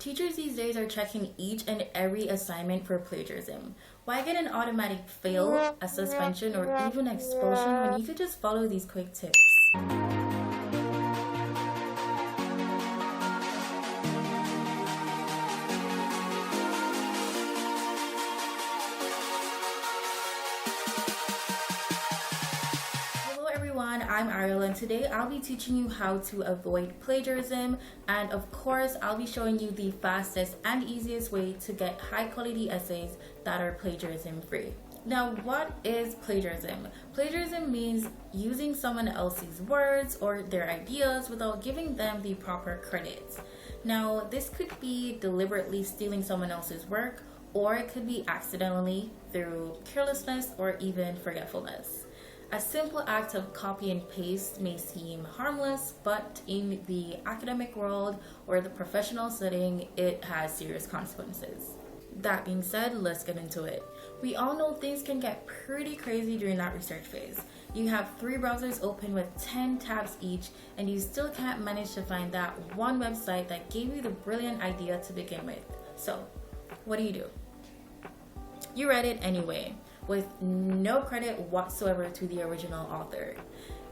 Teachers these days are checking each and every assignment for plagiarism. Why get an automatic fail, a suspension, or even expulsion when you could just follow these quick tips? Hello everyone, I'm Ariel, and today I'll be teaching you how to avoid plagiarism, and of course I'll be showing you the fastest and easiest way to get high quality essays that are plagiarism free. Now, what is plagiarism? Plagiarism means using someone else's words or their ideas without giving them the proper credit. Now, this could be deliberately stealing someone else's work, or it could be accidentally through carelessness or even forgetfulness. A simple act of copy and paste may seem harmless, but in the academic world or the professional setting, it has serious consequences. That being said, let's get into it. We all know things can get pretty crazy during that research phase. You have 3 browsers open with 10 tabs each, and you still can't manage to find that one website that gave you the brilliant idea to begin with. So, what do? You read it anyway, with no credit whatsoever to the original author.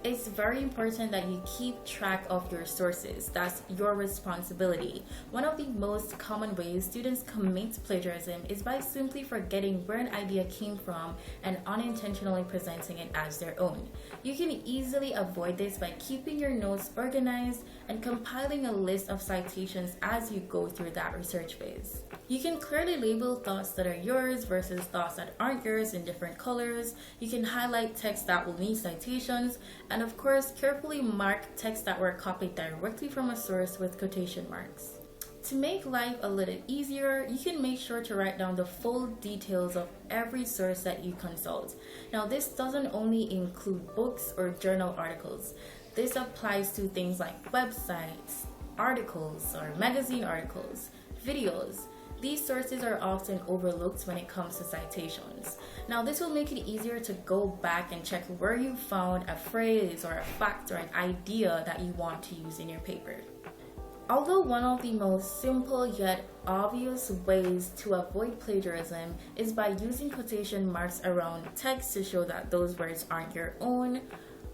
It's very important that you keep track of your sources. That's your responsibility. One of the most common ways students commit plagiarism is by simply forgetting where an idea came from and unintentionally presenting it as their own. You can easily avoid this by keeping your notes organized and compiling a list of citations as you go through that research phase. You can clearly label thoughts that are yours versus thoughts that aren't yours in different colors. You can highlight text that will need citations, and of course, carefully mark text that were copied directly from a source with quotation marks. To make life a little easier, you can make sure to write down the full details of every source that you consult. Now, this doesn't only include books or journal articles. This applies to things like websites, articles or magazine articles, videos. These sources are often overlooked when it comes to citations. Now, this will make it easier to go back and check where you found a phrase or a fact or an idea that you want to use in your paper. Although one of the most simple yet obvious ways to avoid plagiarism is by using quotation marks around text to show that those words aren't your own,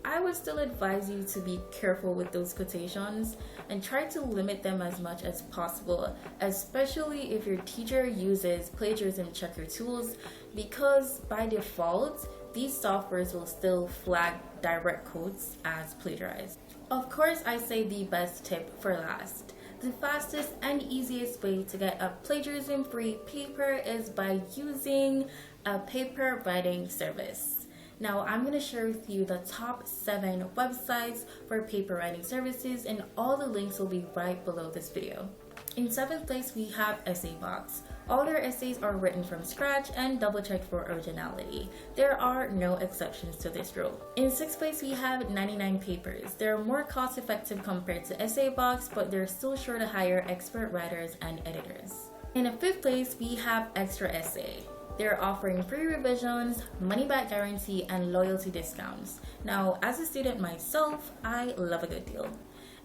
I would still advise you to be careful with those quotations and try to limit them as much as possible, especially if your teacher uses plagiarism checker tools, because by default, these softwares will still flag direct quotes as plagiarized. Of course, I say the best tip for last. The fastest and easiest way to get a plagiarism-free paper is by using a paper writing service. Now, I'm going to share with you the top 7 websites for paper writing services, and all the links will be right below this video. In 7th place, we have EssayBox. All their essays are written from scratch and double-checked for originality. There are no exceptions to this rule. In 6th place, we have 99 Papers. They're more cost-effective compared to EssayBox, but they're still sure to hire expert writers and editors. In 5th place, we have Extra Essay. They're offering free revisions, money-back guarantee, and loyalty discounts. Now, as a student myself, I love a good deal.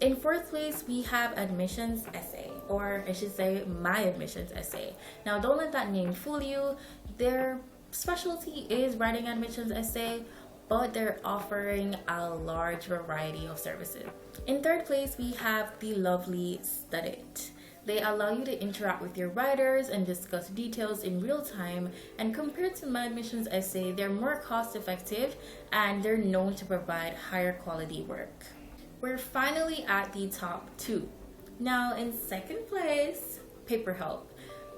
In 4th place, we have Admissions Essay, or I should say My Admissions Essay. Now, don't let that name fool you. Their specialty is writing admissions essay, but they're offering a large variety of services. In 3rd place, we have the lovely Studyit. They allow you to interact with your writers and discuss details in real time, and compared to My Admissions Essay, they're more cost effective and they're known to provide higher quality work. We're finally at the top 2. Now, in 2nd place, PaperHelp.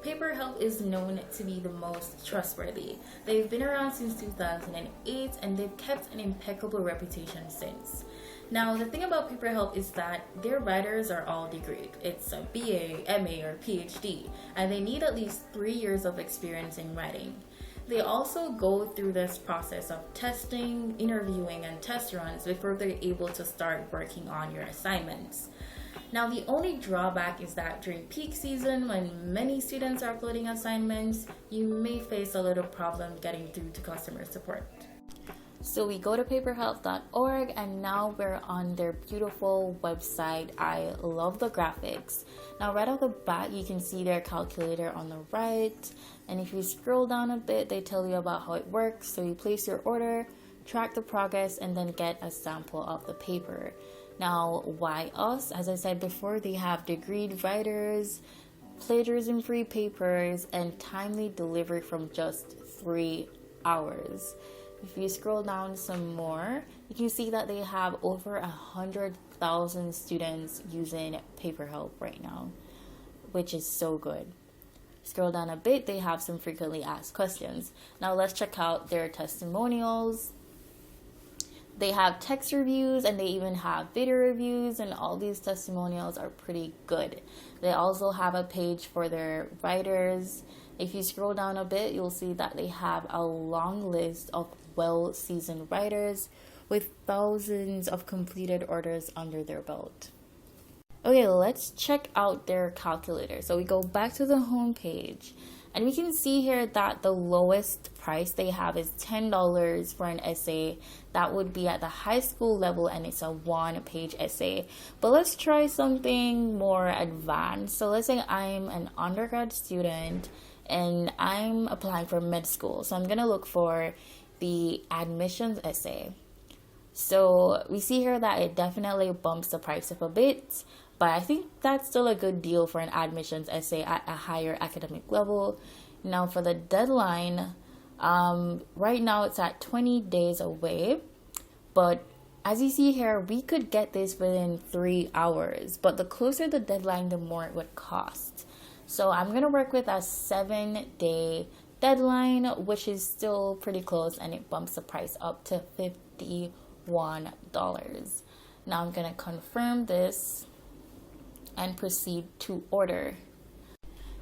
PaperHelp is known to be the most trustworthy. They've been around since 2008 and they've kept an impeccable reputation since. Now, the thing about PaperHelp is that their writers are all degreed. It's a BA, MA, or PhD, and they need at least 3 years of experience in writing. They also go through this process of testing, interviewing, and test runs before they're able to start working on your assignments. Now, the only drawback is that during peak season, when many students are uploading assignments, you may face a little problem getting through to customer support. So we go to paperhelp.org and now we're on their beautiful website. I love the graphics. Now right off the bat, you can see their calculator on the right. And if you scroll down a bit, they tell you about how it works. So you place your order, track the progress, and then get a sample of the paper. Now, why us? As I said before, they have degreed writers, plagiarism-free papers, and timely delivery from just 3 hours. If you scroll down some more, you can see that they have over 100,000 students using PaperHelp right now, which is so good. Scroll down a bit, they have some frequently asked questions. Now let's check out their testimonials. They have text reviews and they even have video reviews, and all these testimonials are pretty good. They also have a page for their writers. If you scroll down a bit, you'll see that they have a long list of well-seasoned writers with thousands of completed orders under their belt. Okay, let's check out their calculator. So we go back to the home page and we can see here that the lowest price they have is $10 for an essay. That would be at the high school level and it's a 1-page essay. But let's try something more advanced. So let's say I'm an undergrad student and I'm applying for med school. So I'm going to look for the admissions essay. So we see here that it definitely bumps the price up a bit, but I think that's still a good deal for an admissions essay at a higher academic level. Now for the deadline, right now it's at 20 days away, but as you see here, we could get this within 3 hours, but the closer the deadline, the more it would cost. So I'm going to work with a 7-day deadline, which is still pretty close, and it bumps the price up to $51. Now I'm going to confirm this and proceed to order.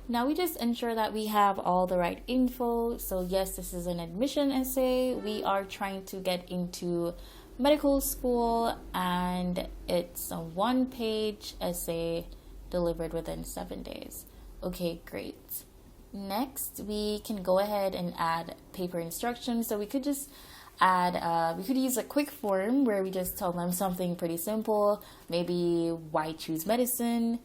Now we just ensure that we have all the right info. So yes, this is an admission essay. We are trying to get into medical school and it's a 1-page essay delivered within 7 days. Okay, great. Next, we can go ahead and add paper instructions. So we could just add, we could use a quick form where we just tell them something pretty simple, maybe why choose medicine.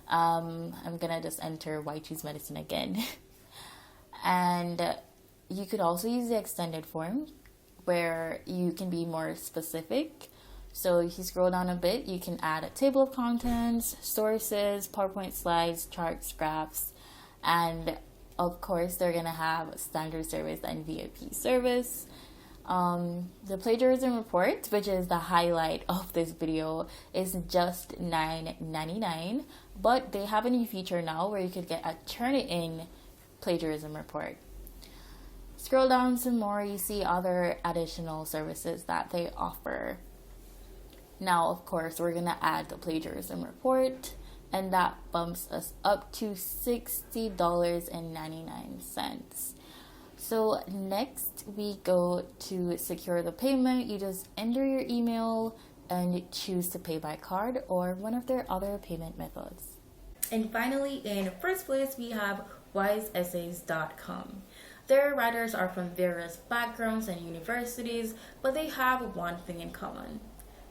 I'm gonna just enter why choose medicine again. And you could also use the extended form where you can be more specific. So if you scroll down a bit, you can add a table of contents, sources, PowerPoint slides, charts, graphs, and of course they're gonna have standard service and VIP service. The plagiarism report, which is the highlight of this video, is just $9.99, but they have a new feature now where you could get a turn-in plagiarism report. Scroll down some more, you see other additional services that they offer. Now, of course, we're gonna add the plagiarism report, and that bumps us up to $60.99. So next we go to secure the payment. You just enter your email and choose to pay by card or one of their other payment methods. And finally, in first place, we have wiseessays.com. Their writers are from various backgrounds and universities, but they have one thing in common: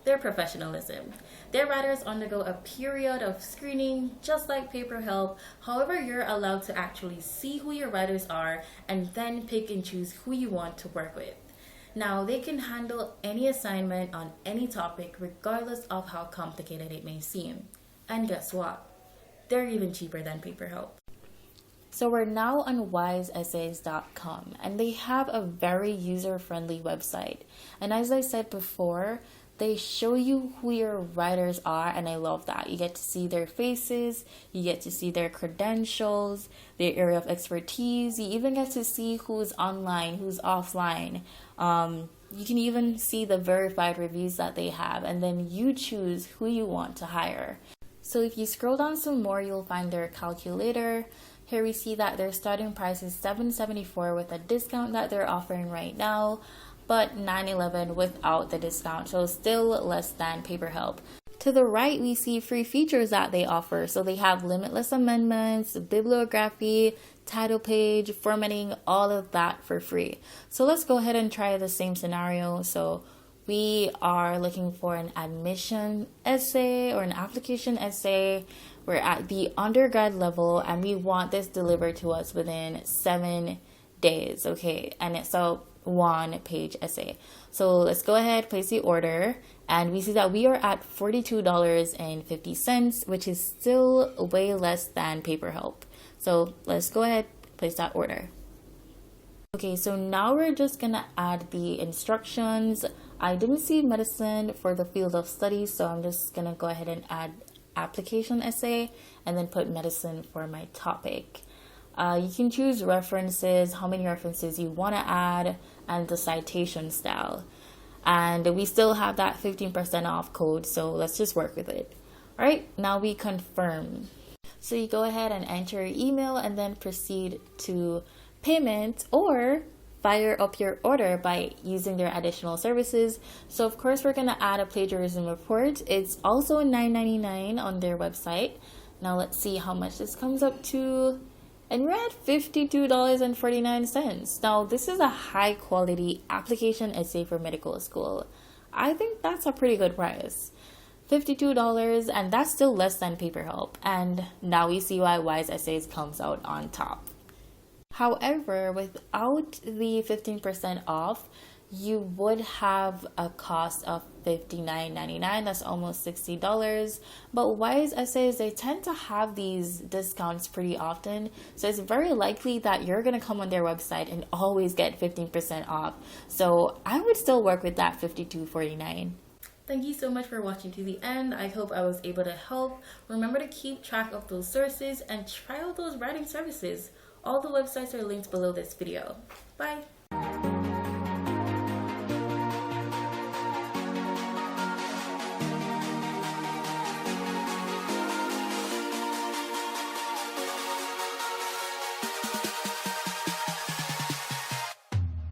their professionalism. Their writers undergo a period of screening just like PaperHelp. However, you're allowed to actually see who your writers are and then pick and choose who you want to work with. Now, they can handle any assignment on any topic regardless of how complicated it may seem. And guess what? They're even cheaper than PaperHelp. So we're now on wiseessays.com and they have a very user-friendly website. And as I said before, they show you who your writers are, and I love that. You get to see their faces, you get to see their credentials, their area of expertise. You even get to see who's online, who's offline. You can even see the verified reviews that they have, and then you choose who you want to hire. So if you scroll down some more, you'll find their calculator. Here we see that their starting price is $7.74 with a discount that they're offering right now, but $9.11 without the discount, so still less than PaperHelp. To the right, we see free features that they offer. So they have limitless amendments, bibliography, title page, formatting, all of that for free. So let's go ahead and try the same scenario. So we are looking for an admission essay or an application essay. We're at the undergrad level and we want this delivered to us within 7 days. Okay, and it's a 1-page essay. So let's go ahead, place the order, and we see that we are at $42.50, which is still way less than paper help. So let's go ahead, place that order. Okay, so now we're just gonna add the instructions. I didn't see medicine for the field of study, so I'm just gonna go ahead and add application essay and then put medicine for my topic. You can choose references, how many references you want to add, and the citation style. And we still have that 15% off code, so let's just work with it. All right, now we confirm. So you go ahead and enter your email and then proceed to payment or fire up your order by using their additional services. So of course, we're going to add a plagiarism report. It's also $9.99 on their website. Now let's see how much this comes up to. And we're at $52.49. Now, this is a high quality application essay for medical school. I think that's a pretty good price. $52, and that's still less than paper help. And now we see why Wise Essays comes out on top. However, without the 15% off, you would have a cost of $59.99. That's almost $60. But Wise Essays, they tend to have these discounts pretty often. So it's very likely that you're going to come on their website and always get 15% off. So I would still work with that $52.49. Thank you so much for watching to the end. I hope I was able to help. Remember to keep track of those sources and try out those writing services. All the websites are linked below this video. Bye.